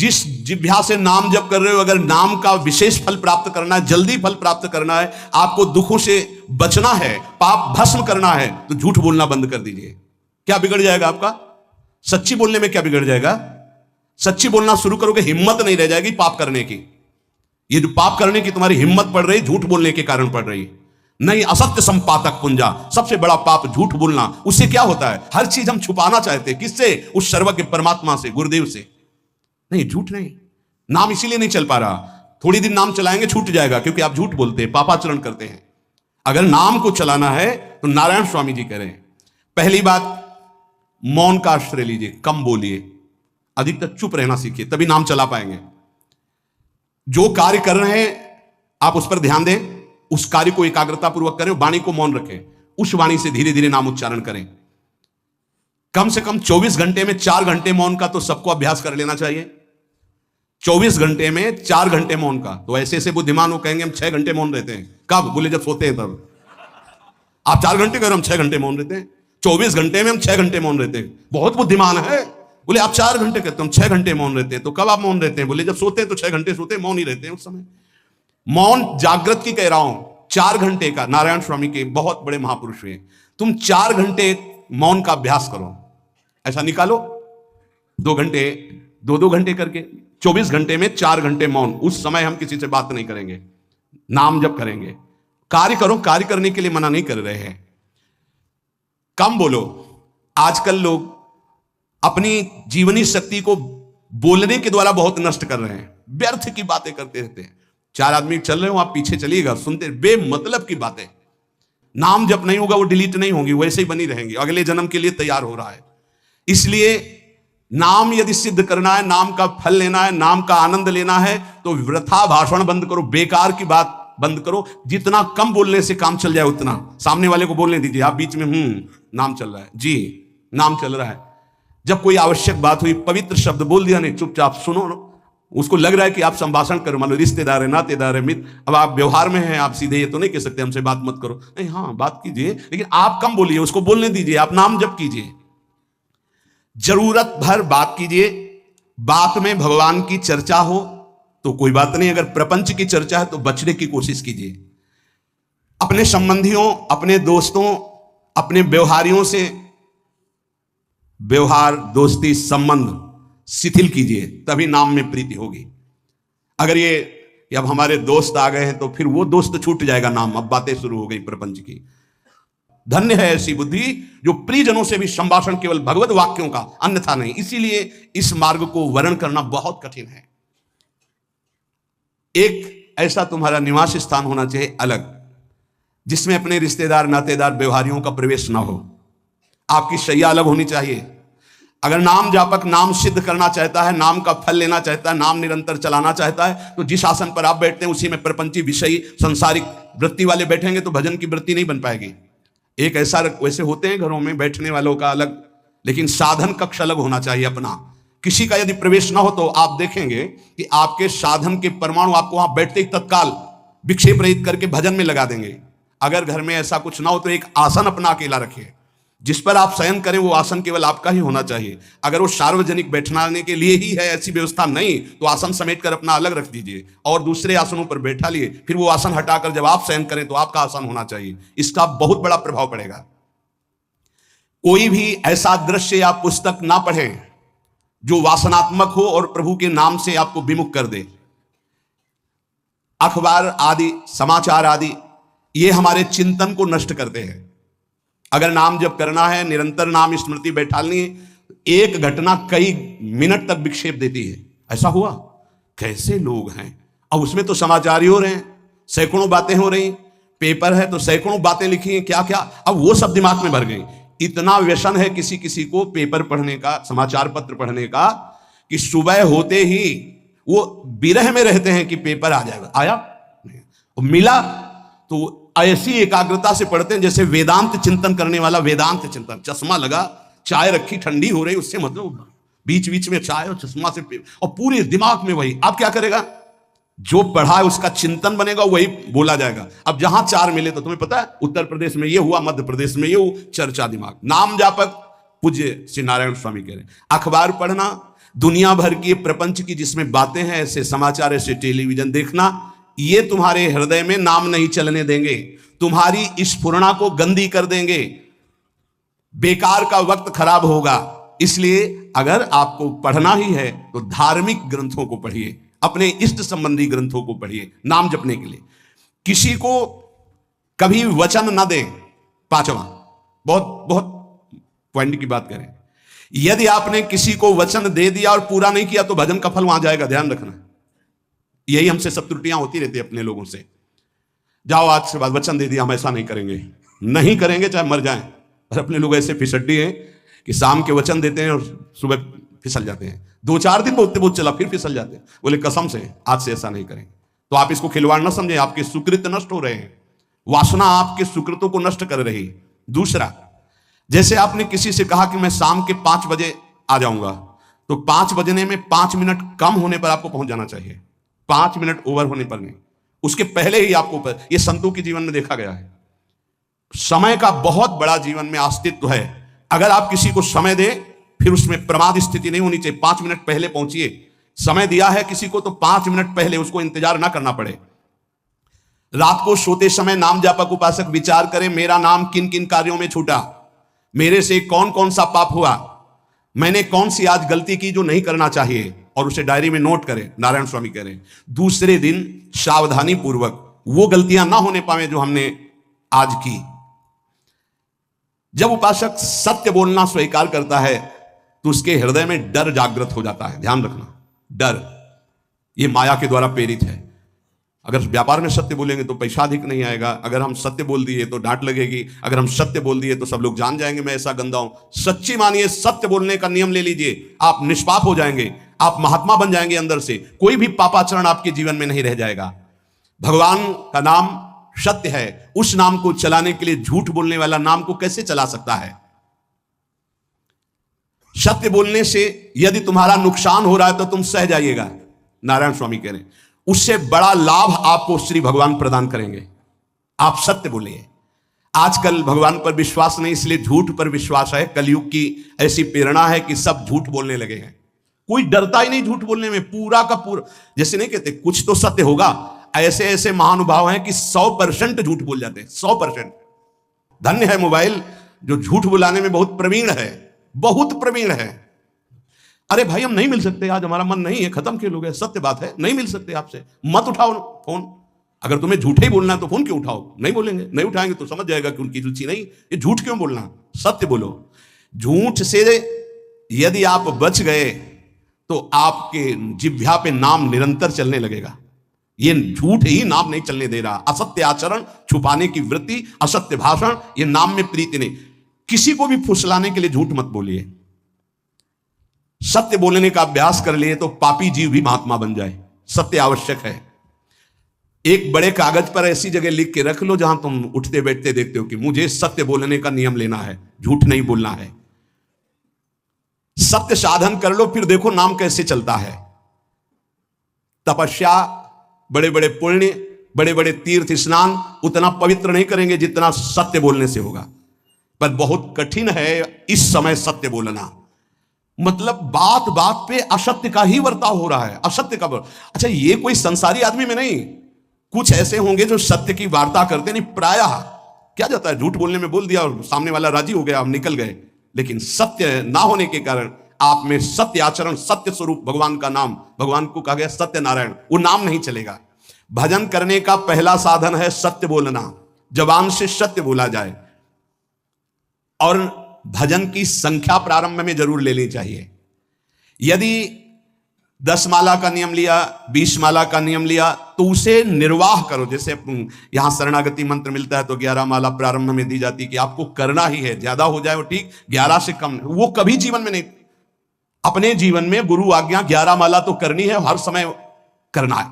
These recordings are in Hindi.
जिस जिह्वा से नाम जप कर रहे हो, अगर नाम का विशेष फल प्राप्त करना है, जल्दी फल प्राप्त करना है, आपको दुखों से बचना है, पाप भस्म करना है, तो झूठ बोलना बंद कर दीजिए। क्या बिगड़ जाएगा आपका? सच्ची बोलने में क्या बिगड़ जाएगा? सच्ची बोलना शुरू करोगे, हिम्मत नहीं रह जाएगी पाप करने की। ये जो पाप करने की तुम्हारी हिम्मत पड़ रही, झूठ बोलने के कारण पड़ रही। नहीं, असत्य संपातक पुंजा, सबसे बड़ा पाप झूठ बोलना। उससे क्या होता है? हर चीज हम छुपाना चाहते हैं। किससे? उस सर्वज्ञ परमात्मा से, गुरुदेव से। नहीं, झूठ नहीं। नाम इसीलिए नहीं चल पा रहा। थोड़ी दिन नाम चलाएंगे छूट जाएगा, क्योंकि आप झूठ बोलते हैं, पापाचरण करते हैं। अगर नाम को चलाना है तो नारायण स्वामी जी कह रहे हैं, पहली बात मौन का आश्रय लीजिए, कम बोलिए, अधिकतर चुप रहना सीखिए, तभी नाम चला पाएंगे। जो कार्य कर रहे हैं आप उस पर ध्यान दें, उस कार्य को एकाग्रता पूर्वक करें, वाणी को मौन रखें, उस वाणी से धीरे धीरे नाम उच्चारण करें। कम से कम 24 घंटे में 4 घंटे मौन का तो सबको अभ्यास कर लेना चाहिए। 24 घंटे में 4 घंटे मौन का। तो ऐसे ऐसे बुद्धिमान वो कहेंगे हम 6 घंटे मौन रहते हैं। कब? बोले जब सोते हैं तब। आप 4 घंटे कह रहे, हम 6 घंटे मौन रहते हैं। 24 घंटे में हम 6 घंटे मौन रहते हैं। बहुत बुद्धिमान है। बोले आप 4 घंटे कहते हैं, हम 6 घंटे मौन रहते हैं। तो कब आप मौन रहते हैं? बोले जब सोते हैं तो 6 घंटे सोते हैं, मौन ही रहते हैं उस समय। मौन जागृत की कह रहा हूं, 4 घंटे का। नारायण स्वामी के बहुत बड़े महापुरुष हुए, तुम 4 घंटे मौन का अभ्यास करो। ऐसा निकालो 2 घंटे, 2 घंटे करके 24 घंटे में 4 घंटे मौन। उस समय हम किसी से बात नहीं करेंगे, नाम जप करेंगे। कार्य करो, कार्य करने के लिए मना नहीं कर रहे हैं। कम बोलो। आजकल लोग अपनी जीवनी शक्ति को बोलने के द्वारा बहुत नष्ट कर रहे हैं। व्यर्थ की बातें करते रहते हैं। 4 आदमी चल रहे हो, आप पीछे चलिएगा, सुनते, बेमतलब की बातें। नाम जप नहीं होगा, वो डिलीट नहीं होंगी, वैसे ही बनी रहेंगी। अगले जन्म के लिए तैयार हो रहा है। इसलिए नाम यदि सिद्ध करना है, नाम का फल लेना है, नाम का आनंद लेना है, तो वृथा भाषण बंद करो, बेकार की बात बंद करो। जितना कम बोलने से काम चल जाए उतना। सामने वाले को बोलने दीजिए, आप बीच में नाम चल रहा है जी, नाम चल रहा है। जब कोई आवश्यक बात हुई, पवित्र शब्द बोल दिया, नहीं, चुपचाप सुनो। उसको लग रहा है कि आप संभाषण करो, मान लो रिश्तेदार है, नातेदार है, मित्र, अब आप व्यवहार में हैं, आप सीधे ये तो नहीं कह सकते हमसे बात मत करो। नहीं, हाँ बात कीजिए, लेकिन आप कम बोलिए, उसको बोलने दीजिए, आप नाम जप कीजिए। जरूरत भर बात कीजिए। बात में भगवान की चर्चा हो तो कोई बात नहीं, अगर प्रपंच की चर्चा है तो बचने की कोशिश कीजिए। अपने संबंधियों, अपने दोस्तों, अपने व्यवहारियों से व्यवहार, दोस्ती, संबंध शिथिल कीजिए, तभी नाम में प्रीति होगी। अगर ये कि अब हमारे दोस्त आ गए हैं तो फिर वो दोस्त छूट जाएगा नाम, अब बातें शुरू हो गई प्रपंच की। धन्य है ऐसी बुद्धि जो प्रियजनों से भी संभाषण केवल भगवत वाक्यों का, अन्यथा नहीं। इसीलिए इस मार्ग को वर्ण करना बहुत कठिन है। एक ऐसा तुम्हारा निवास स्थान होना चाहिए अलग, जिसमें अपने रिश्तेदार, नातेदार, व्यवहारियों का प्रवेश ना हो। आपकी शैया अलग होनी चाहिए। अगर नाम जापक नाम सिद्ध करना चाहता है, नाम का फल लेना चाहता है, नाम निरंतर चलाना चाहता है, तो जिस आसन पर आप बैठते हैं उसी में प्रपंची, विषयी, सांसारिक वृत्ति वाले बैठेंगे तो भजन की वृत्ति नहीं बन पाएगी। एक ऐसा, वैसे होते हैं घरों में बैठने वालों का अलग, लेकिन साधन कक्ष अलग होना चाहिए अपना। किसी का यदि प्रवेश ना हो तो आप देखेंगे कि आपके साधन के परमाणु आपको वहां बैठते ही तत्काल विक्षेप रहित करके भजन में लगा देंगे। अगर घर में ऐसा कुछ ना हो तो एक आसन अपना अकेला रखिए, जिस पर आप शयन करें वो आसन केवल आपका ही होना चाहिए। अगर वो सार्वजनिक बैठने के लिए ही है, ऐसी व्यवस्था नहीं, तो आसन समेट कर अपना अलग रख दीजिए और दूसरे आसनों पर बैठा लिए। फिर वो आसन हटाकर जब आप शयन करें तो आपका आसन होना चाहिए। इसका बहुत बड़ा प्रभाव पड़ेगा। कोई भी ऐसा दृश्य या पुस्तक ना पढ़ें जो वासनात्मक हो और प्रभु के नाम से आपको विमुख कर दे। अखबार आदि, समाचार आदि, ये हमारे चिंतन को नष्ट करते हैं। अगर नाम जब करना है, निरंतर नाम स्मृति बैठालनी है, एक घटना कई मिनट तक विक्षेप देती है। ऐसा हुआ, कैसे लोग हैं। अब उसमें तो समाचार ही हो रहे हैं, सैकड़ों बातें हो रही, पेपर है तो सैकड़ों बातें लिखी हैं, क्या क्या, अब वो सब दिमाग में भर गई। इतना व्यसन है किसी किसी को पेपर पढ़ने का, समाचार पत्र पढ़ने का, कि सुबह होते ही वो विरह में रहते हैं कि पेपर आ जाएगा। आया नहीं, मिला तो ऐसी एकाग्रता से पढ़ते हैं जैसे वेदांत चिंतन करने वाला वेदांत चिंतन। चश्मा लगा, चाय रखी, ठंडी हो रही, उससे मतलब बीच बीच में चाय और चश्मा से और पूरे दिमाग में वही। अब क्या करेगा, जो पढ़ा है उसका चिंतन बनेगा, वही बोला जाएगा। अब जहां 4 मिले तो तुम्हें पता है उत्तर प्रदेश में ये हुआ, मध्य प्रदेश में ये हुआ, चर्चा दिमाग। नाम जापक पूज्य श्री नारायण स्वामी कह रहे हैं, अखबार पढ़ना, दुनिया भर की प्रपंच की जिसमें बातें हैं, ऐसे समाचार, ऐसे टेलीविजन देखना, ये तुम्हारे हृदय में नाम नहीं चलने देंगे, तुम्हारी स्फुरणा को गंदी कर देंगे, बेकार का वक्त खराब होगा। इसलिए अगर आपको पढ़ना ही है तो धार्मिक ग्रंथों को पढ़िए, अपने इष्ट संबंधी ग्रंथों को पढ़िए नाम जपने के लिए। किसी को कभी वचन न दें। पांचवा, बहुत बहुत पॉइंट की बात करें, यदि आपने किसी को वचन दे दिया और पूरा नहीं किया तो भजन का फल वहां जाएगा, ध्यान रखना। यही हमसे सब त्रुटियां होती रहती है अपने लोगों से। जाओ आज से बाद वचन दे दिया, हम ऐसा नहीं करेंगे, नहीं करेंगे चाहे मर जाएं। और अपने लोग ऐसे फिसड्डी हैं कि शाम के वचन देते हैं और सुबह फिसल जाते हैं, 2-4 दिन बोलते बोलते चला फिर फिसल जाते हैं। बोले कसम से आज से ऐसा नहीं करेंगे। तो आप इसको खिलवाड़ न समझें, आपके सुकृत नष्ट हो रहे हैं, वासना आपके सुकृतों को नष्ट कर रही। दूसरा, जैसे आपने किसी से कहा कि मैं शाम के 5 बजे आ जाऊंगा, तो 5 बजने में 5 मिनट कम होने पर आपको पहुंच जाना चाहिए, 5 मिनट ओवर होने पर नहीं, उसके पहले ही आपको। यह संतों के जीवन में देखा गया है। समय का बहुत बड़ा जीवन में अस्तित्व है। अगर आप किसी को समय दें फिर उसमें प्रमाद स्थिति नहीं होनी चाहिए। 5 मिनट पहले पहुंचिए। समय दिया है किसी को तो 5 मिनट पहले, उसको इंतजार ना करना पड़े। रात को सोते समय नाम जापक उपासक विचार करें, मेरा नाम किन किन कार्यों में छूटा, मेरे से कौन कौन सा पाप हुआ, मैंने कौन सी आज गलती की जो नहीं करना चाहिए, और उसे डायरी में नोट करें। नारायण स्वामी कह रहे हैं दूसरे दिन सावधानी पूर्वक वो गलतियां ना होने पाए जो हमने आज की। जब उपासक सत्य बोलना स्वीकार करता है तो उसके हृदय में डर जागृत हो जाता है। ध्यान रखना, डर ये माया के द्वारा प्रेरित है। अगर व्यापार में सत्य बोलेंगे तो पैसा अधिक नहीं आएगा, अगर हम सत्य बोल दिए तो डांट लगेगी, अगर हम सत्य बोल दिए तो सब लोग जान जाएंगे मैं ऐसा गंदा हूं। सच्ची मानिए, सत्य बोलने का नियम ले लीजिए, आप निष्पाप हो जाएंगे, आप महात्मा बन जाएंगे अंदर से, कोई भी पापाचरण आपके जीवन में नहीं रह जाएगा। भगवान का नाम सत्य है, उस नाम को चलाने के लिए झूठ बोलने वाला नाम को कैसे चला सकता है? सत्य बोलने से यदि तुम्हारा नुकसान हो रहा है तो तुम सह जाइएगा। नारायण स्वामी कह रहे हैं उससे बड़ा लाभ आपको श्री भगवान प्रदान करेंगे। आप सत्य बोलिए। आजकल भगवान पर विश्वास नहीं, इसलिए झूठ पर विश्वास है। कलयुग की ऐसी प्रेरणा है कि सब झूठ बोलने लगे हैं, कोई डरता ही नहीं झूठ बोलने में। पूरा का पूरा, जैसे नहीं कहते कुछ तो सत्य होगा, ऐसे ऐसे महानुभाव हैं कि 100% झूठ बोल जाते हैं, 100%। धन्य है मोबाइल जो झूठ बुलाने में बहुत प्रवीण है, बहुत प्रवीण है। अरे भाई हम नहीं मिल सकते, आज हमारा मन नहीं है, खत्म क्यों लोग, सत्य बात है, नहीं मिल सकते आपसे, मत उठाओ फोन। अगर तुम्हें झूठे ही बोलना है तो फोन क्यों उठाओ? नहीं बोलेंगे, नहीं उठाएंगे तो समझ जाएगा कि उनकी रुचि नहीं। ये झूठ क्यों बोलना, सत्य बोलो। झूठ से यदि आप बच गए तो आपके जिह्वा पे नाम निरंतर चलने लगेगा। ये झूठ ही नाम नहीं चलने दे रहा। असत्य आचरण, छुपाने की वृत्ति, असत्य भाषण, ये नाम में प्रीति नहीं। किसी को भी फुसलाने के लिए झूठ मत बोलिए। सत्य बोलने का अभ्यास कर लिए तो पापी जीव भी महात्मा बन जाए। सत्य आवश्यक है। एक बड़े कागज पर ऐसी जगह लिख के रख लो जहां तुम उठते बैठते देखते हो कि मुझे सत्य बोलने का नियम लेना है, झूठ नहीं बोलना है। सत्य साधन कर लो, फिर देखो नाम कैसे चलता है। तपस्या, बड़े बड़े पुण्य, बड़े बड़े तीर्थ स्नान उतना पवित्र नहीं करेंगे जितना सत्य बोलने से होगा। पर बहुत कठिन है इस समय सत्य बोलना। मतलब बात बात पे असत्य का ही वर्ताव हो रहा है, असत्य का। अच्छा, ये कोई संसारी आदमी में नहीं, कुछ ऐसे होंगे जो सत्य की वार्ता करते नहीं। प्रायः क्या जाता है, झूठ बोलने में बोल दिया और सामने वाला राजी हो गया, हम निकल गए। लेकिन सत्य ना होने के कारण आप में सत्य आचरण, सत्य स्वरूप भगवान का नाम, भगवान को कहा गया सत्य नारायण, वो नाम नहीं चलेगा। भजन करने का पहला साधन है सत्य बोलना, जबान से सत्य बोला जाए। और भजन की संख्या प्रारंभ में जरूर लेनी चाहिए। यदि 10 माला का नियम लिया, 20 माला का नियम लिया, तो उसे निर्वाह करो। जैसे यहां शरणागति मंत्र मिलता है तो 11 माला प्रारंभ में दी जाती है कि आपको करना ही है, ज्यादा हो जाए वो ठीक, 11 से कम वो कभी जीवन में नहीं। अपने जीवन में गुरु आज्ञा 11 माला तो करनी है, हर समय करना है।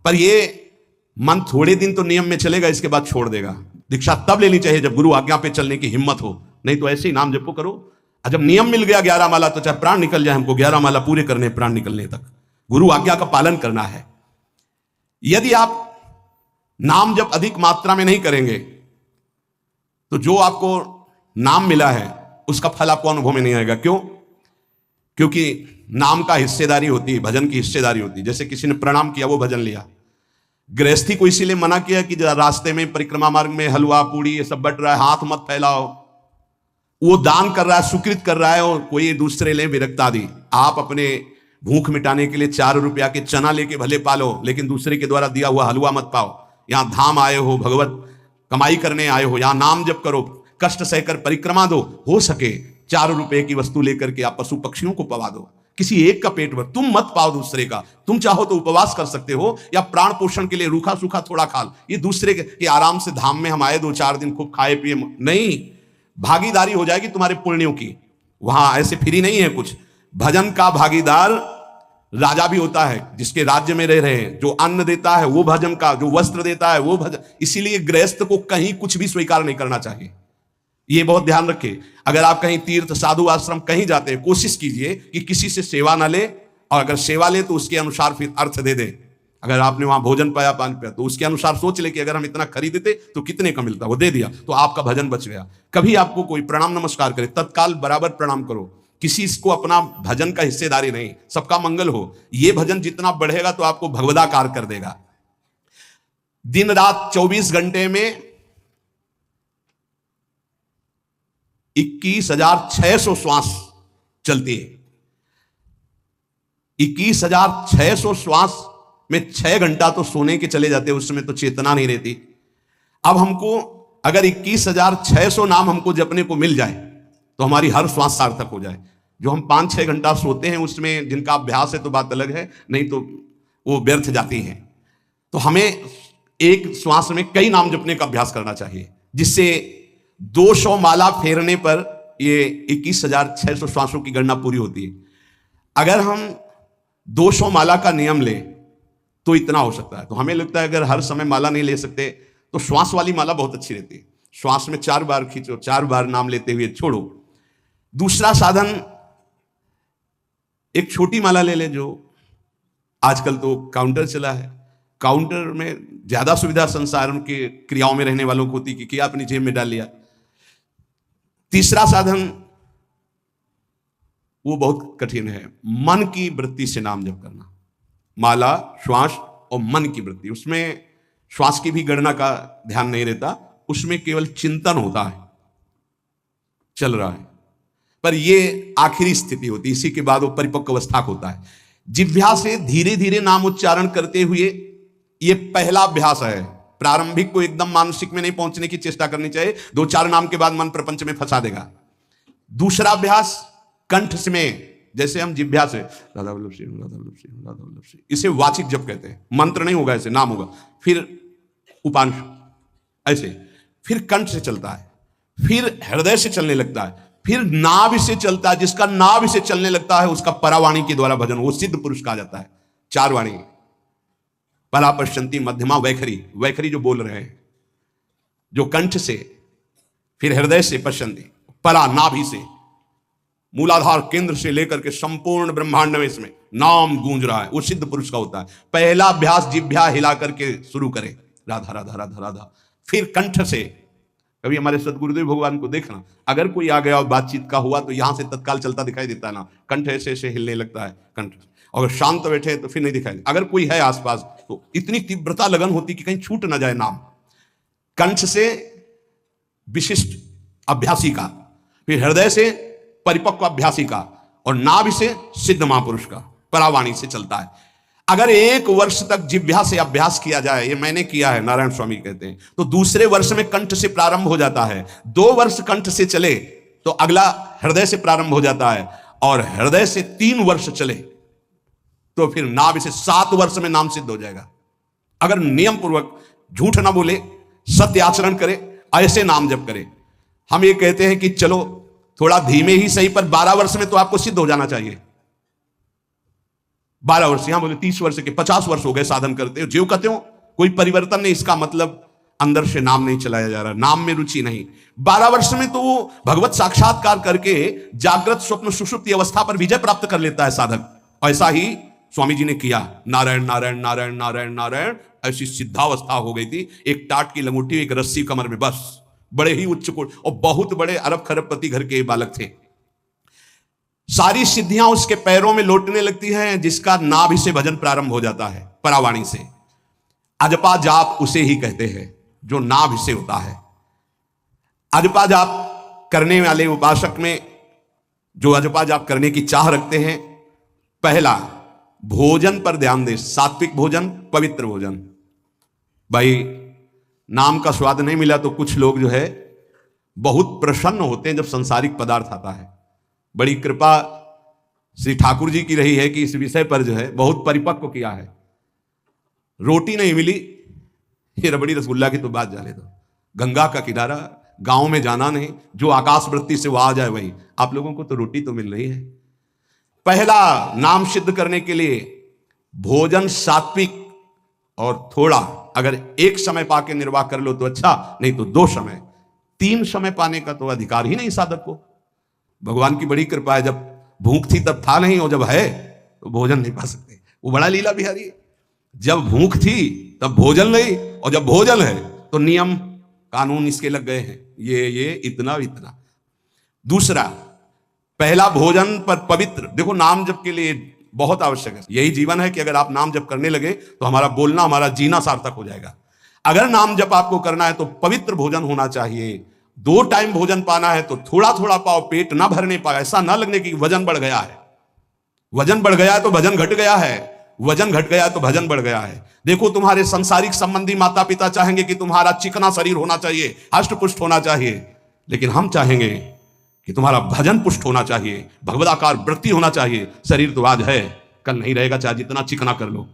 पर ये मन थोड़े दिन तो नियम में चलेगा, इसके बाद छोड़ देगा। दीक्षा तब लेनी चाहिए जब गुरु आज्ञा पे चलने की हिम्मत हो, नहीं तो ऐसे ही नाम जपो करो। और जब नियम मिल गया 11 माला तो चाहे प्राण निकल जाए, हमको 11 माला पूरे करने, प्राण निकलने तक गुरु आज्ञा का पालन करना है। यदि आप नाम जब अधिक मात्रा में नहीं करेंगे तो जो आपको नाम मिला है उसका फल आपको अनुभव में नहीं आएगा। क्यों? क्योंकि नाम का हिस्सेदारी होती है, भजन की हिस्सेदारी होती है। जैसे किसी ने प्रणाम किया, वो भजन लिया। गृहस्थी को इसीलिए मना किया कि रास्ते में परिक्रमा मार्ग में हलवा पूड़ी ये सब बट रहा है, हाथ मत फैलाओ। वो दान कर रहा है, सुकृत कर रहा है, और कोई दूसरे ले विरक्त आदि। आप अपने भूख मिटाने के लिए 4 रुपया के चना लेके भले पालो, लेकिन दूसरे के द्वारा दिया हुआ हलवा मत पाओ। यहां धाम आए हो, भगवत कमाई करने आए हो, यहां नाम जप करो, कष्ट सहकर परिक्रमा दो। हो सके 4 रुपए की वस्तु लेकर के आप पशु पक्षियों को पवा दो, किसी एक का पेट भर, तुम मत पाओ दूसरे का। तुम चाहो तो उपवास कर सकते हो, या प्राण पोषण के लिए रूखा सूखा थोड़ा खा लो। ये दूसरे के आराम से धाम में हम आए 2-4 दिन खूब खाए पिए नहीं, भागीदारी हो जाएगी तुम्हारे पुण्यों की। वहां ऐसे फ्री नहीं है कुछ। भजन का भागीदार राजा भी होता है, जिसके राज्य में रह रहे हैं। जो अन्न देता है वो भजन का, जो वस्त्र देता है वो भजन। इसीलिए गृहस्थ को कहीं कुछ भी स्वीकार नहीं करना चाहिए, ये बहुत ध्यान रखें। अगर आप कहीं तीर्थ साधु आश्रम कहीं जाते हैं, कोशिश कीजिए कि किसी से सेवा ना ले, और अगर सेवा ले तो उसके अनुसार फिर अर्थ दे दे। अगर आपने वहां भोजन पाया, पानी पाया, तो उसके अनुसार सोच ले कि अगर हम इतना खरीदते तो कितने का मिलता, वो दे दिया तो आपका भजन बच गया। कभी आपको कोई प्रणाम नमस्कार करे, तत्काल बराबर प्रणाम करो। किसी को अपना भजन का हिस्सेदारी नहीं, सबका मंगल हो। ये भजन जितना बढ़ेगा तो आपको भगवदाकार कर देगा। दिन रात 24 घंटे में 21,600 श्वास चलती है। 21,600 श्वास में 6 घंटा तो सोने के चले जाते हैं, उस समय तो चेतना नहीं रहती। अब हमको अगर 21,600 नाम हमको जपने को मिल जाए तो हमारी हर श्वास सार्थक हो जाए। जो हम 5-6 घंटा सोते हैं उसमें जिनका अभ्यास है तो बात अलग है, नहीं तो वो व्यर्थ जाती है। तो हमें एक श्वास में कई नाम जपने का अभ्यास करना चाहिए, जिससे 200 माला फेरने पर ये 21,600 श्वासों की गणना पूरी होती है। अगर हम 200 माला का नियम ले तो इतना हो सकता है। तो हमें लगता है अगर हर समय माला नहीं ले सकते तो श्वास वाली माला बहुत अच्छी रहती है। श्वास में 4 बार खींचो, 4 बार नाम लेते हुए छोड़ो। दूसरा साधन, एक छोटी माला ले ले, जो आजकल तो काउंटर चला है। काउंटर में ज्यादा सुविधा संसार के क्रियाओं में रहने वालों को होती कि किया अपनी जेब में डाल लिया। तीसरा साधन वो बहुत कठिन है, मन की वृत्ति से नाम जप करना। माला, श्वास और मन की वृत्ति, उसमें श्वास की भी गणना का ध्यान नहीं रहता, उसमें केवल चिंतन होता है, चल रहा है। पर ये आखिरी स्थिति होती है, इसी के बाद वो परिपक्व अवस्था होता है। जिह्वा से धीरे धीरे नाम उच्चारण करते हुए, ये पहला अभ्यास है। प्रारंभिक को एकदम मानसिक में नहीं पहुंचने की चेष्टा करनी चाहिए, 2-4 नाम के बाद मन प्रपंच में फंसा देगा। दूसरा अभ्यास कंठ में, जैसे हम जिह्वा से राधा वल्लभ श्री राधा वल्लभ श्री राधा वल्लभ श्री, इसे वाचिक जप कहते हैं। मंत्र नहीं होगा, ऐसे नाम होगा, फिर उपांश ऐसे, फिर कंठ से चलता है, फिर हृदय से चलने लगता है, फिर नाभि से चलता है। जिसका नाभि से चलने लगता है उसका परावाणी के द्वारा भजन, वो सिद्ध पुरुष कहा जाता है। 4 वाणी, परा, पश्चंती, मध्यमा, वैखरी। वैखरी जो बोल रहे हैं, जो कंठ से, फिर हृदय से पश्चंती, परा नाभि से, मूलाधार केंद्र से लेकर के संपूर्ण ब्रह्मांड में इसमें नाम गूंज रहा है, वो सिद्ध पुरुष का होता है। पहला अभ्यास जिह्वा हिला करके शुरू करें, राधा राधा राधा राधा। फिर कंठ से, कभी हमारे सदगुरुदेव भगवान को देखना, अगर कोई आ गया और बातचीत का हुआ तो यहां से तत्काल चलता दिखाई देता है ना, कंठ ऐसे ऐसे हिलने लगता है कंठ। अगर शांत बैठे तो फिर नहीं दिखाई, अगर कोई है आसपास तो इतनी तीव्रता लगन होती कि कहीं छूट ना जाए नाम। कंठ से विशिष्ट अभ्यासी का, फिर हृदय से परिपक्व अभ्यासी का, और नाभि से सिद्ध महापुरुष का, परावाणी से चलता है। अगर 1 वर्ष तक जिह्वा से अभ्यास किया जाए, ये मैंने किया है, नारायण स्वामी कहते हैं, तो दूसरे वर्ष में कंठ से प्रारंभ हो जाता है। 2 वर्ष कंठ से चले तो अगला हृदय से प्रारंभ हो जाता है, और हृदय से 3 वर्ष चले तो फिर नाभि से 7 वर्ष में नाम सिद्ध हो जाएगा। अगर नियम पूर्वक झूठ ना बोले, सत्य आचरण करे, ऐसे नाम जप करे। हम ये कहते हैं कि चलो थोड़ा धीमे ही सही, पर 12 वर्ष में तो आपको सिद्ध हो जाना चाहिए। 12 वर्ष, यहां बोले 30 वर्ष के, 50 वर्ष हो गए साधन करते हो, ज्यों कहते हो कोई परिवर्तन नहीं। इसका मतलब अंदर से नाम नहीं चलाया जा रहा, नाम में रुचि नहीं। 12 वर्ष में तो वो भगवत साक्षात्कार करके जागृत स्वप्न सुषुप्ति अवस्था पर विजय प्राप्त कर लेता है साधक। ऐसा ही स्वामी जी ने किया, नारायण नारायण नारायण नारायण नारायण, ऐसी सिद्धावस्था हो गई थी। एक टाट की लंगोटी, एक रस्सी कमर में, बस। बड़े ही उच्च कोट और बहुत बड़े अरब खरबपति घर के बालक थे। सारी सिद्धियां उसके पैरों में लौटने लगती हैं, जिसका नाभि से भजन प्रारंभ हो जाता है, परावाणी से। अजपा जाप उसे ही कहते हैं जो नाभि से होता है। अजपा जाप करने वाले उपासक में जो अजपा जाप करने की चाह रखते हैं, पहला भोजन पर ध्यान दें, सात्विक भोजन, पवित्र भोजन। भाई नाम का स्वाद नहीं मिला तो कुछ लोग जो है बहुत प्रसन्न होते हैं जब सांसारिक पदार्थ आता है। बड़ी कृपा श्री ठाकुर जी की रही है कि इस विषय पर जो है बहुत परिपक्व किया है। रोटी नहीं मिली, ये रबड़ी रसगुल्ला की तो बात जाने दो। गंगा का किनारा, गांव में जाना नहीं, जो आकाश वृत्ति से वो आ जाए वही। आप लोगों को तो रोटी तो मिल रही है। पहला नाम सिद्ध करने के लिए भोजन सात्विक और थोड़ा, अगर एक समय पाके निर्वाह कर लो तो अच्छा, नहीं तो 2 समय। 3 समय पाने का तो अधिकार ही नहीं साधक को। भगवान की बड़ी कृपा है, जब भूख थी तब था नहीं, और जब है तो भोजन नहीं पा सकते। वो बड़ा लीला बिहारी है। जब भूख थी तब भोजन नहीं, और जब भोजन है तो नियम कानून इसके लग गए हैं, ये इतना इतना। दूसरा, पहला भोजन पर पवित्र। देखो नाम जप के लिए बहुत आवश्यक है, यही जीवन है कि अगर आप नाम जप करने लगे तो हमारा बोलना, हमारा जीना सार्थक हो जाएगा। अगर नाम जप आपको करना है तो पवित्र भोजन होना चाहिए। 2 टाइम भोजन पाना है तो थोड़ा थोड़ा पाओ, पेट ना भरने पाए, ऐसा ना लगने की वजन बढ़ गया है। वजन बढ़ गया है तो भजन घट गया है, वजन घट गया तो भजन बढ़ गया है। देखो तुम्हारे संसारिक संबंधी माता पिता चाहेंगे कि तुम्हारा चिकना शरीर होना चाहिए, हष्ट पुष्ट होना चाहिए, लेकिन हम चाहेंगे कि तुम्हारा भजन पुष्ट होना चाहिए, भगवदाकार वृत्ति होना चाहिए। शरीर तो आज है, कल नहीं रहेगा, चाहे जितना चिकना कर लो।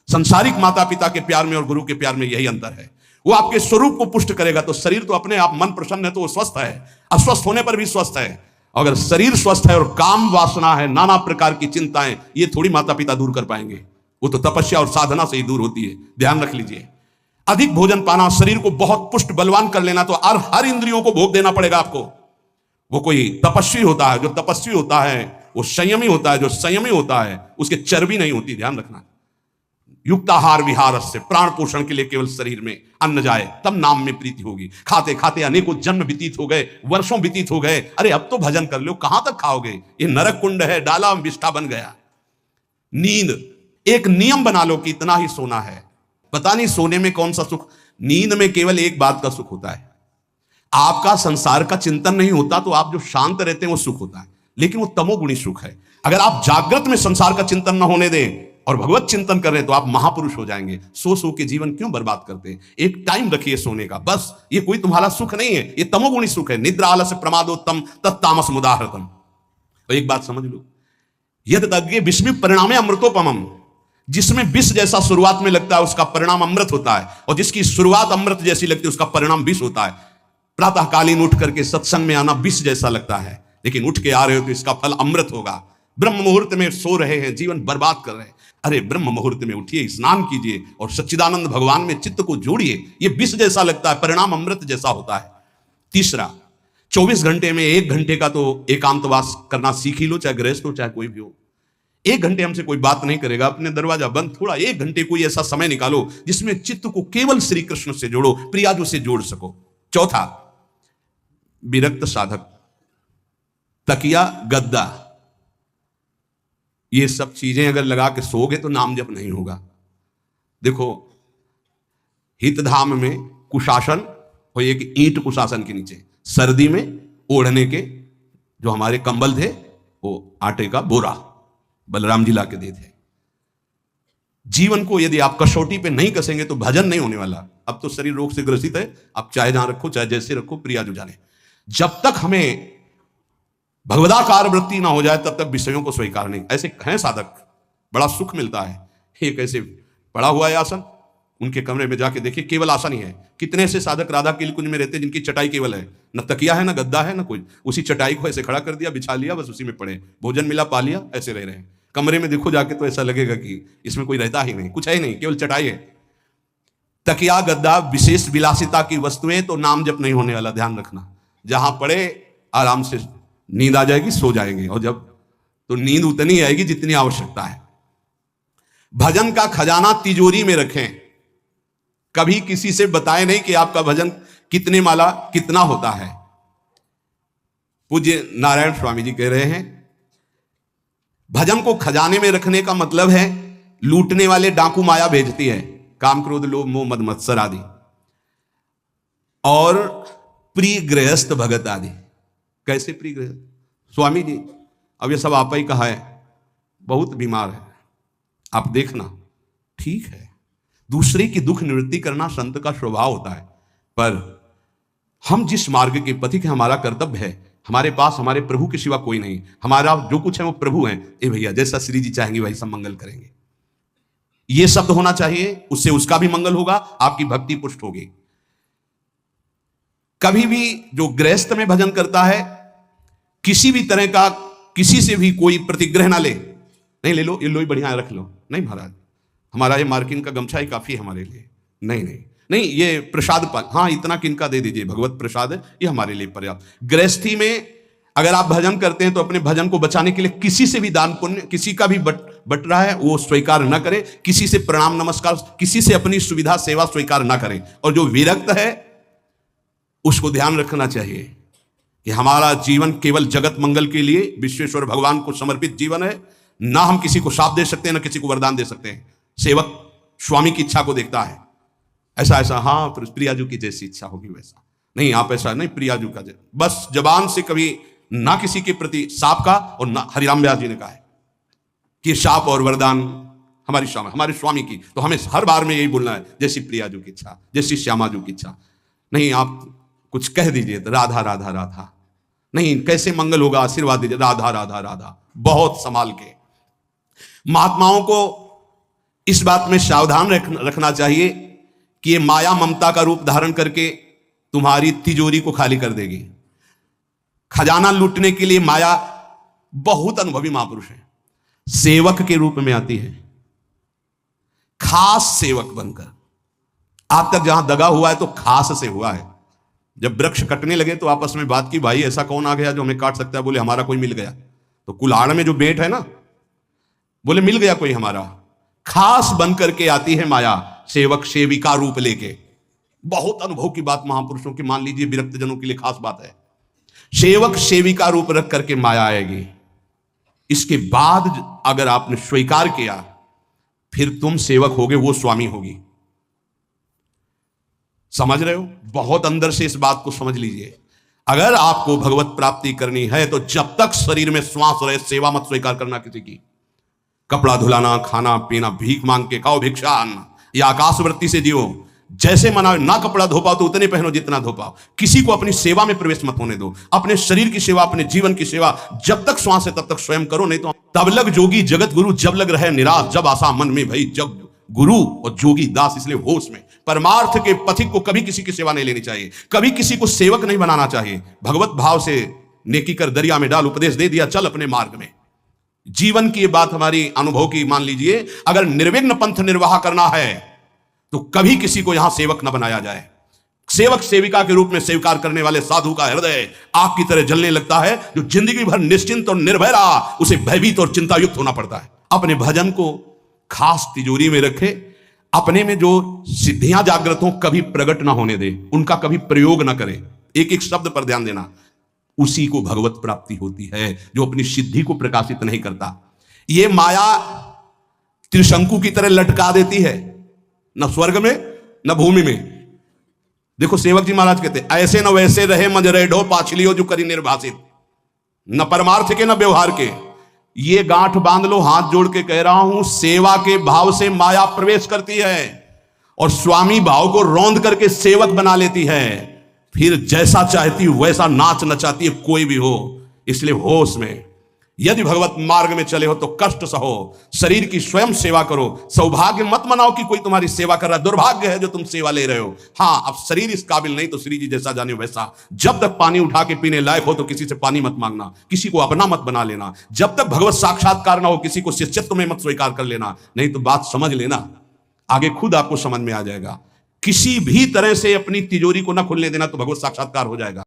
संसारिक माता पिता के प्यार में और गुरु के प्यार में यही अंतर है। वो आपके स्वरूप को पुष्ट करेगा तो शरीर तो अपने आप, मन प्रसन्न है तो वो स्वस्थ है, अस्वस्थ होने पर भी स्वस्थ है। अगर शरीर स्वस्थ है और काम वासना है, नाना प्रकार की चिंताएं, ये थोड़ी माता पिता दूर कर पाएंगे। वो तो तपस्या और साधना से ही दूर होती है, ध्यान रख लीजिए। अधिक भोजन पाना, शरीर को बहुत पुष्ट बलवान कर लेना, तो हर इंद्रियों को भोग देना पड़ेगा आपको। वो कोई तपस्वी होता है, जो तपस्वी होता है वो संयमी होता है, जो संयमी होता है उसके चर्बी नहीं होती, ध्यान रखना। युक्ताहार विहार से, प्राण पोषण के लिए केवल शरीर में अन्न जाए तब नाम में प्रीति होगी। खाते खाते अनेकों जन्म व्यतीत हो गए, वर्षों व्यतीत हो गए, अरे अब तो भजन कर लो, कहां तक खाओगे? ये नरक कुंड है, डाला विष्ठा बन गया। नींद, एक नियम बना लो कि इतना ही सोना है। पता नहीं सोने में कौन सा सुख, नींद में केवल एक बात का सुख होता है, आपका संसार का चिंतन नहीं होता, तो आप जो शांत रहते हैं वो सुख होता है, लेकिन वो तमोगुणी सुख है। अगर आप जागृत में संसार का चिंतन न होने दें और भगवत चिंतन कर रहे हैं तो आप महापुरुष हो जाएंगे। सो के जीवन क्यों बर्बाद करते हैं? एक टाइम रखिए सोने का, बस। ये कोई तुम्हारा सुख नहीं है, ये तमोगुणी सुख है। निद्रा आलस्य प्रमादोत्तम तत्तामस मुदाहृतम। तो एक बात समझ लो, यद तज्ञे विस्मि परिणामे अमृतोपमम। जिसमें विष जैसा शुरुआत में लगता है उसका परिणाम अमृत होता है, और जिसकी शुरुआत अमृत जैसी लगती है उसका परिणाम विष होता है। प्रातःकालीन उठ करके सत्संग में आना विष जैसा लगता है, लेकिन उठ के आ रहे हो तो इसका फल अमृत होगा। ब्रह्म मुहूर्त में सो रहे हैं, जीवन बर्बाद कर रहे हैं, अरे ब्रह्म मुहूर्त में उठिए, स्नान कीजिए और सच्चिदानंद भगवान में चित्त को जोड़िए। ये विष जैसा लगता है, परिणाम अमृत जैसा होता है। तीसरा, 24 घंटे में 1 घंटे का तो एकांतवास करना सीख ही लो, चाहे गृहस्थ हो चाहे कोई भी हो। 1 घंटे हमसे कोई बात नहीं करेगा, अपने दरवाजा बंद, थोड़ा 1 घंटे कोई ऐसा समय निकालो जिसमें चित्त को केवल श्री कृष्ण से जोड़ो, प्रियाजू से जोड़ सको। चौथा, विरक्त साधक, तकिया गद्दा, ये सब चीजें अगर लगा के सोओगे तो नाम जप नहीं होगा। देखो हितधाम में कुशासन और एक ईंट कुशासन के नीचे, सर्दी में ओढ़ने के जो हमारे कंबल थे वो आटे का बोरा बलराम जी ला के दे थे। जीवन को यदि आप कसौटी पे नहीं कसेंगे तो भजन नहीं होने वाला। अब तो शरीर रोग से ग्रसित है, आप चाहे जहां रखो चाहे जैसे रखो, प्रियाजू जाने। जब तक हमें भगवदाकार वृत्ति ना हो जाए तब तक विषयों को स्वीकार नहीं। ऐसे हैं साधक, बड़ा सुख मिलता है। एक ऐसे पड़ा हुआ है आसन, उनके कमरे में जाके देखिए, केवल आसन ही है। कितने ऐसे साधक राधा किलकुंज में रहते जिनकी चटाई केवल है, न तकिया है, न गद्दा है, न कुछ। उसी चटाई को ऐसे खड़ा कर दिया, बिछा लिया, बस उसी में पड़े, भोजन मिला पा लिया, ऐसे रह रहे हैं। कमरे में देखो जाके तो ऐसा लगेगा कि इसमें कोई रहता ही नहीं, कुछ है नहीं, केवल चटाई है। तकिया गद्दा विशेष विलासिता की वस्तुएं, तो नाम जप नहीं होने वाला, ध्यान रखना। जहां पड़े आराम से नींद आ जाएगी, सो जाएंगे, और जब तो नींद उतनी आएगी जितनी आवश्यकता है। भजन का खजाना तिजोरी में रखें, कभी किसी से बताएं नहीं कि आपका भजन कितने माला कितना होता है। पूज्य नारायण स्वामी जी कह रहे हैं, भजन को खजाने में रखने का मतलब है लूटने वाले डाकू माया भेजती है, काम क्रोध लोभ मोह मद मत्सर आदि, और प्रिय गृहस्थ भगत आदि। कैसे प्रिय गृहस्थ? स्वामी जी अब ये सब आप ही कहा है, बहुत बीमार है, आप देखना। ठीक है, दूसरे की दुख निवृत्ति करना संत का स्वभाव होता है, पर हम जिस मार्ग के पथिक, हमारा कर्तव्य है, हमारे पास हमारे प्रभु के सिवा कोई नहीं, हमारा जो कुछ है वो प्रभु है। ए भैया, जैसा श्री जी चाहेंगे वही सब मंगल करेंगे, ये शब्द होना चाहिए, उससे उसका भी मंगल होगा, आपकी भक्ति पुष्ट होगी। कभी भी जो गृहस्थ में भजन करता है, किसी भी तरह का किसी से भी कोई प्रतिग्रह ना ले, नहीं ले लो, ये लो ही बढ़िया रख लो, नहीं महाराज हमारा ये मार्किन का गमछा ही काफी है हमारे लिए, नहीं नहीं नहीं, ये प्रसाद पान, हाँ इतना किनका दे दीजिए, भगवत प्रसाद है, ये हमारे लिए पर्याप्त। गृहस्थी में अगर आप भजन करते हैं तो अपने भजन को बचाने के लिए किसी से भी दान पुण्य, किसी का भी बट रहा है वो स्वीकार न करें, किसी से प्रणाम नमस्कार, किसी से अपनी सुविधा सेवा स्वीकार न करें। और जो विरक्त है उसको ध्यान रखना चाहिए कि हमारा जीवन केवल जगत मंगल के लिए विश्वेश्वर भगवान को समर्पित जीवन है, ना हम किसी को शाप दे सकते हैं, ना किसी को वरदान दे सकते हैं। सेवक स्वामी की इच्छा को देखता है, ऐसा ऐसा, हाँ प्रियाजू की जैसी इच्छा होगी वैसा नहीं, आप ऐसा नहीं, प्रियाजू का बस जबान से कभी ना किसी के प्रति शाप का, और ना हरिराम व्यास जी ने कहा है कि शाप और वरदान हमारे स्वामी की, तो हमें हर बार में यही बोलना है, जैसी प्रियाजू की इच्छा, जैसी श्यामाजू की इच्छा। नहीं आप कुछ कह दीजिए तो राधा राधा राधा, नहीं कैसे मंगल होगा, आशीर्वाद दीजिए राधा राधा राधा, बहुत संभाल के। महात्माओं को इस बात में सावधान रखना चाहिए कि ये माया ममता का रूप धारण करके तुम्हारी तिजोरी को खाली कर देगी। खजाना लूटने के लिए माया बहुत अनुभवी महापुरुष है, सेवक के रूप में आती है, खास सेवक बनकर। आज तक जहां दगा हुआ है तो खास से हुआ है। जब वृक्ष कटने लगे तो आपस में बात की, भाई ऐसा कौन आ गया जो हमें काट सकता है? बोले हमारा कोई मिल गया। तो कुल्हाड़ में जो बेट है ना, बोले मिल गया कोई हमारा। खास बन करके आती है माया, सेवक सेविका रूप लेके। बहुत अनुभव की बात महापुरुषों की, मान लीजिए विरक्त जनों के लिए खास बात है। सेवक सेविका रूप रख करके माया आएगी। इसके बाद अगर आपने स्वीकार किया, फिर तुम सेवक होगे, वो स्वामी होगी। समझ रहे हो? बहुत अंदर से इस बात को समझ लीजिए। अगर आपको भगवत प्राप्ति करनी है तो जब तक शरीर में श्वास रहे, सेवा मत स्वीकार करना किसी की। कपड़ा धुलाना, खाना पीना, भीख मांग के खाओ, भिक्षा अन्न, या आकाशवृत्ति से जियो। जैसे मना, ना कपड़ा धो पाओ तो उतने पहनो जितना धो पाओ। किसी को अपनी सेवा में प्रवेश मत होने दो। अपने शरीर की सेवा, अपने जीवन की सेवा जब तक श्वास है तब तक स्वयं करो, नहीं तो तब लग जोगी जगत गुरु, जब लग रहे निराश, जब आशा मन में भई, जब गुरु और जोगी दास। इसलिए होश में परमार्थ के पथिक को कभी किसी की सेवा नहीं लेनी चाहिए, कभी किसी को सेवक नहीं बनाना चाहिए। भगवत भाव से नेकी कर दरिया में डाल, उपदेश दे दिया, चल अपने मार्ग में। जीवन की ये बात हमारी अनुभव की मान लीजिए। अगर निर्विघ्न पंथ निर्वाह करना है तो कभी किसी को यहां सेवक न बनाया जाए। सेवक सेविका के रूप में स्वीकार करने वाले साधु का हृदय आग की तरह जलने लगता है। जो जिंदगी भर निश्चिंत और निर्भय रहा, उसे भयभीत और चिंतायुक्त होना पड़ता है। अपने भजन को खास तिजोरी में रखे, अपने में जो सिद्धियां जागृत हो कभी प्रकट ना होने दे, उनका कभी प्रयोग ना करे। एक एक शब्द पर ध्यान देना। उसी को भगवत प्राप्ति होती है जो अपनी सिद्धि को प्रकाशित नहीं करता। ये माया त्रिशंकु की तरह लटका देती है, न स्वर्ग में न भूमि में। देखो सेवक जी महाराज कहते, ऐसे न वैसे रहे मजरे ढो पाछलियो जो करी निर्भाषित, न परमार्थ के न व्यवहार के। ये गांठ बांध लो, हाथ जोड़ के कह रहा हूं। सेवा के भाव से माया प्रवेश करती है और स्वामी भाव को रौंद करके सेवक बना लेती है। फिर जैसा चाहती वैसा नाच नचाती है, कोई भी हो। इसलिए होश में, यदि भगवत मार्ग में चले हो तो कष्ट सहो, शरीर की स्वयं सेवा करो। सौभाग्य मत मनाओ कि कोई तुम्हारी सेवा कर रहा है, दुर्भाग्य है जो तुम सेवा ले रहे हो। हाँ, अब शरीर इस काबिल नहीं तो श्री जी जैसा जाने वैसा। जब तक पानी उठा के पीने लायक हो तो किसी से पानी मत मांगना, किसी को अपना मत बना लेना। जब तक भगवत साक्षात्कार ना हो किसी को शिष्यत्व में मत स्वीकार कर लेना, नहीं तो बात समझ लेना, आगे खुद आपको समझ में आ जाएगा। किसी भी तरह से अपनी तिजोरी को ना खुलने देना तो भगवत साक्षात्कार हो जाएगा।